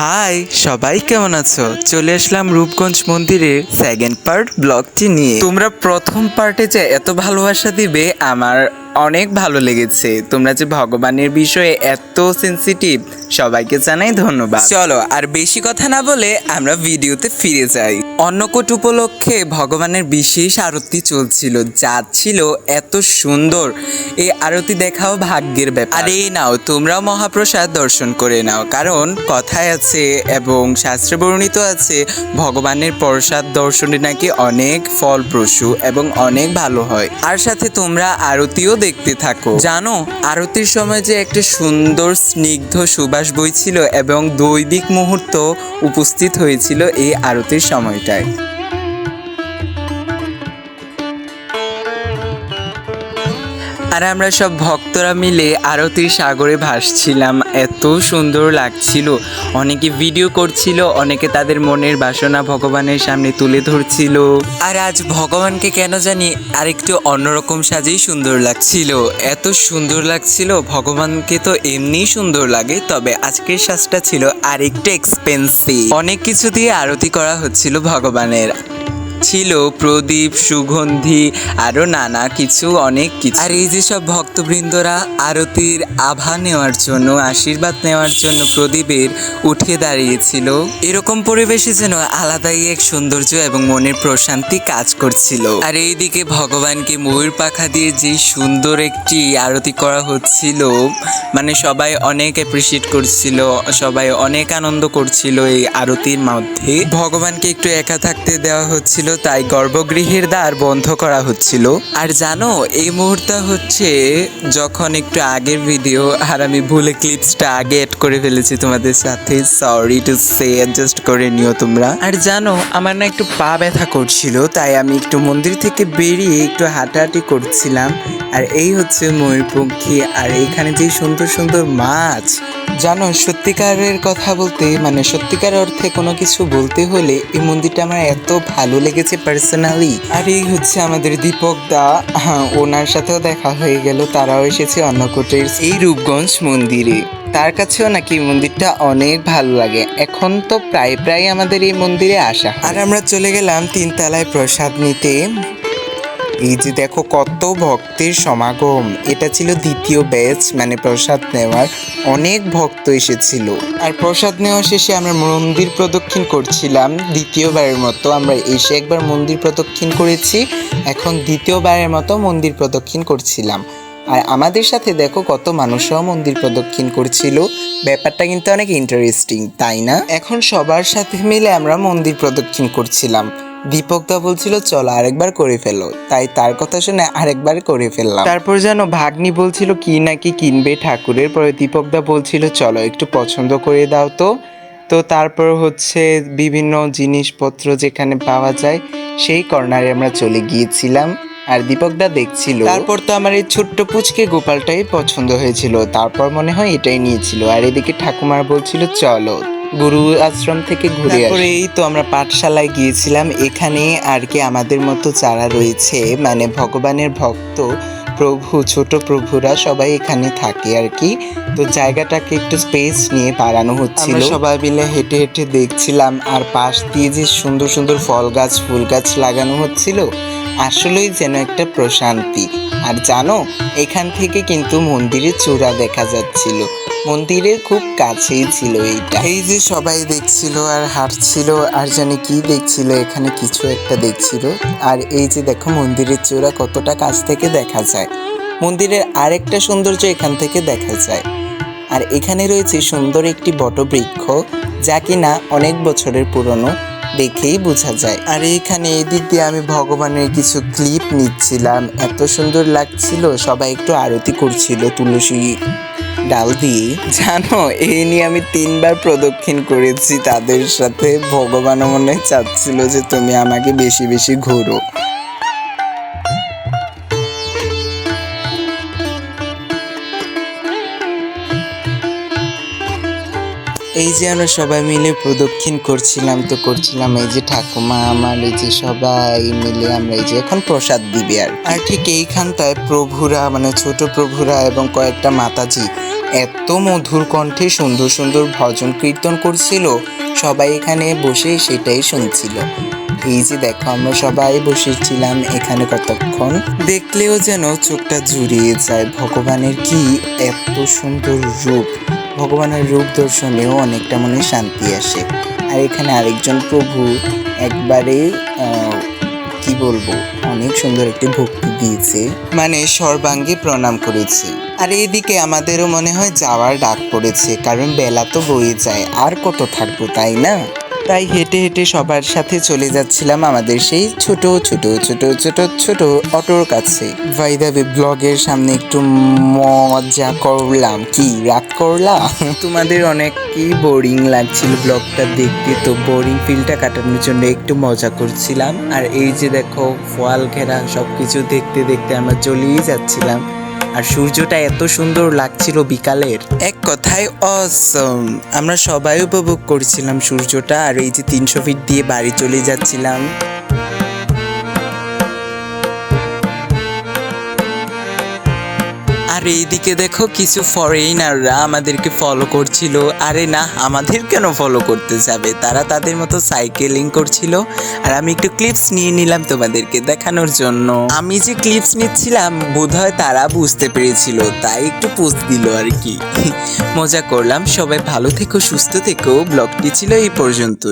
High, সবাই কেমন আছো? চলে আসলাম রূপগঞ্জ মন্দিরের সেকেন্ড পার্ট ব্লগটি নিয়ে। তোমরা প্রথম পার্টে যে এত ভালোবাসা দিবে আমার অনেক ভালো লেগেছে। তোমরা যে ভগবানের বিষয়ে এত সেনসিটিভ, সবাইকে জানাই ধন্যবাদ। চলো আর বেশি কথা না বলে আমরা ভিডিওতে ফিরে যাই। অন্নকূট উপলক্ষে ভগবানের বিশেষ আরতি চলছিল, যা ছিল এত সুন্দর। এই আরতি দেখাও ভাগ্যের ব্যাপার। আর এই নাও, তোমরাও মহাপ্রসাদ দর্শন করে নাও, কারণ কথায় আছে এবং শাস্ত্রে বর্ণিত আছে ভগবানের প্রসাদ দর্শনে নাকি অনেক ফলপ্রসূ এবং অনেক ভালো হয়। আর সাথে তোমরা আরতিও দেখতে থাকো। জানো, আরতির সময় যে একটা সুন্দর স্নিগ্ধ সুবাস বইছিল এবং দৈবিক মুহূর্ত উপস্থিত হয়েছিল এই আরতির সময়টায়। আর আমরা সব ভক্তরা মিলে আরতির সাগরে ভাসছিলাম, এত সুন্দর লাগছিল। অনেকে ভিডিও করছিল, অনেকে তাদের মনের বাসনা ভগবানের সামনে তুলে ধরছিল। আর আজ ভগবানকে কেন জানি আরেকটু অন্যরকম সাজেই সুন্দর লাগছিল, এত সুন্দর লাগছিল। ভগবানকে তো এমনিই সুন্দর লাগে, তবে আজকের সাজটা ছিল আরেকটু এক্সপেন্সিভ। অনেক কিছু দিয়ে আরতি করা হচ্ছিল ভগবানের, ছিল প্রদীপ, সুগন্ধি, আরো নানা কিছু, অনেক কিছু। আর এই যে সব ভক্তবৃন্দরা আরতির আভা নেওয়ার জন্য, আশীর্বাদ নেওয়ার জন্য প্রদীপের উঠে দাঁড়িয়েছিল, এরকম পরিবেশে যেন আলাদাই এক সৌন্দর্য এবং মনের প্রশান্তি কাজ করছিল। আর এইদিকে ভগবানকে ময়ূর পাখা দিয়ে যে সুন্দর একটি আরতি করা হচ্ছিল, মানে সবাই অনেক অ্যাপ্রিসিয়েট করছিল, সবাই অনেক আনন্দ করছিল এই আরতির মধ্যে। ভগবানকে একটু একা থাকতে দেওয়া হচ্ছিল, তাই গর্ভগৃহের দ্বার বন্ধ করা হচ্ছিল। আর জানো, এই মুহূর্তে হচ্ছে যখন একটু আগের ভিডিও, আর আমি ভুলে ক্লিপসটা আগে অ্যাড করে ফেলেছি তোমাদের সাথে, সরি টু সে, অ্যাডজাস্ট করে নিও তোমরা। আর জানো, আমার না একটু পা ব্যথা করছিল, তাই আমি একটু মন্দির থেকে বেরিয়ে একটু হাঁটাহাঁটি করছিলাম। আর এই হচ্ছে ময়ূরপঙ্খী, আর এইখানে যে সুন্দর সুন্দর মাছ। জানো, সত্যিকারের কথা বলতে, মানে সত্যিকার অর্থে কোনো কিছু বলতে হলে এই মন্দিরটা আমার এত ভালো লেগেছে পার্সোনালি। আর এই হচ্ছে আমাদের দীপক দা, ওনার সাথেও দেখা হয়ে গেল, তারাও এসেছে অন্নকূটের এই রূপগঞ্জ মন্দিরে। তার কাছেও নাকি মন্দিরটা অনেক ভালো লাগে। এখন তো প্রায় প্রায় আমাদের এই মন্দিরে আসা। আর আমরা চলে গেলাম তিনতলায় প্রসাদ নিতে। এই যে দেখো কত ভক্তের সমাগম, এটা ছিল দ্বিতীয় ব্যাচ, মানে প্রসাদ নেওয়ার অনেক ভক্ত এসেছিল। আর প্রসাদ নেওয়া শেষে আমরা মন্দির প্রদক্ষিণ করছিলাম দ্বিতীয়বারের মতো। আমরা এসে একবার মন্দির প্রদক্ষিণ করেছি, এখন দ্বিতীয়বারের মতো মন্দির প্রদক্ষিণ করছিলাম। আর আমাদের সাথে দেখো কত মানুষরাও মন্দির প্রদক্ষিণ করছিল, ব্যাপারটা কিন্তু অনেক ইন্টারেস্টিং, তাই না? এখন সবার সাথে মিলে আমরা মন্দির প্রদক্ষিণ করছিলাম। দীপকদা বলছিল চলো আরেকবার করে ফেলো, তাই তার কথা শুনে আরেকবার করে ফেললাম। তারপর যেন ভাগ্নি বলছিল কি নাকি কিনবে ঠাকুরের, পরে দীপকদা বলছিল চলো একটু পছন্দ করে দাও তো। তো তারপর হচ্ছে বিভিন্ন জিনিসপত্র যেখানে পাওয়া যায় সেই কর্নারে আমরা চলে গিয়েছিলাম, আর দীপকদা দেখছিল। তারপর তো আমার এই ছোট্ট পুচকে গোপালটাই পছন্দ হয়েছিল, তারপর মনে হয় এটাই নিয়েছিল। আর এদিকে ঠাকুমার বলছিল চলো গুরু আশ্রম থেকে ঘুরে আসি। তারপরে এই তো আমরা পাঠশালায় গিয়েছিলাম। এখানে আর কি আমাদের মতো যারা রয়েছে, মানে ভগবানের ভক্ত প্রভু, ছোট প্রভুরা সবাই এখানে থাকে আর কি। তো জায়গাটাকে একটু স্পেস নিয়ে বাড়ানো হচ্ছিল, সবাই মিলে হেঁটে হেঁটে দেখছিলাম। আর পাশ দিয়ে যে সুন্দর সুন্দর ফল গাছ, ফুল গাছ লাগানো হচ্ছিল, আসলেই যেন একটা প্রশান্তি। আর জানো, এখান থেকে কিন্তু মন্দিরের চূড়া দেখা যাচ্ছিল, মন্দিরের খুব কাছেই ছিল এইটা। এই যে সবাই দেখছিল আর হাঁটছিল, আর জানি কি দেখছিল, এখানে কিছু একটা দেখছিল। আর এই যে দেখো মন্দিরের চূড়া কতটা কাছ থেকে দেখা যায়, মন্দিরের আরেকটা সৌন্দর্য এখান থেকে দেখা যায়। আর এখানে রয়েছে সুন্দর একটি বটবৃক্ষ, যা কিনা অনেক বছরের পুরনো, দেখেই বোঝা যায়। আর এইখানে এই দিক দিয়ে আমি ভগবানের কিছু ক্লিপ নিচ্ছিলাম, এত সুন্দর লাগছিল। সবাই একটু আরতি করছিল তুলসী ডাল দিয়ে। জানো, এই নিয়ে আমি 3বার প্রদক্ষিণ করেছি তাদের সাথে। ভগবানও মনে চাচ্ছিল যে তুমি আমাকে বেশি বেশি ঘোরো। এই যে আমরা সবাই মিলে প্রদক্ষিণ করছিলাম, এই যে ঠাকুমা আমার, এই যে সবাই মিলে আমরা এই যে এখন প্রসাদ দিবে। আর ঠিক এইখানটায় প্রভুরা, মানে ছোট প্রভুরা এবং কয়েকটা মাতাজি এত মধুর কণ্ঠে সুন্দর সুন্দর ভজন কীর্তন করছিল, সবাই এখানে বসে সেটাই শুনছিল। এই যে দেখো আমরা সবাই বসেছিলাম এখানে কতক্ষণ, দেখলেও যেন চোখটা জুড়িয়ে যায়। ভগবানের কি এত সুন্দর রূপ, ভগবানের রূপ দর্শনেও অনেকটা মনে শান্তি আসে। আর এখানে আরেকজন প্রভু একবারে কি বলবো, অনেক সুন্দর একটি ভক্তি দিয়েছে, মানে সর্বাঙ্গে প্রণাম করেছে। আর এইদিকে আমাদেরও মনে হয় যাওয়ার ডাক পড়েছে, কারণ বেলা তো বয়ে যায়, আর কত থাকবো তাই না? তাই হেঁটে হেঁটে সবার সাথে চলে যাচ্ছিলাম আমাদের সেই ছোট ছোট ছোট ছোট ছোট অটোর কাছে। ভাইদাবে ব্লগের সামনে একটু মজা করলাম, কি রাগ করলাম? তোমাদের অনেকই বোরিং লাগছিল ব্লগটা দেখতে, তো বোরিং ফিলটা কাটানোর জন্য একটু মজা করছিলাম। আর এই যে দেখো ফল ঘেরা সবকিছু দেখতে দেখতে আমরা চলেই যাচ্ছিলাম। আর সূর্যটা এত সুন্দর লাগছিল বিকালের, এক কথায় অসম। আমরা সবাই উপভোগ করছিলাম সূর্যটা। আর এই যে 300 ফিট দিয়ে বাড়ি চলে যাচ্ছিলাম। আর এইদিকে দেখো কিছু ফরেনাররা আমাদেরকে ফলো করছিল। আরে না, আমাদের কেন ফলো করতে যাবে, তারা তাদের মতো সাইকেলিং করছিল। আর আমি একটু ক্লিপস নিয়ে নিলাম তোমাদেরকে দেখানোর জন্য। আমি যে ক্লিপস নিচ্ছিলাম বোধহয় তারা বুঝতে পেরেছিল, তাই একটু পোস্ট দিল আর কি। মজা করলাম। সবাই ভালো থেকো, সুস্থ থেকো। ব্লগটি ছিল এই পর্যন্তই।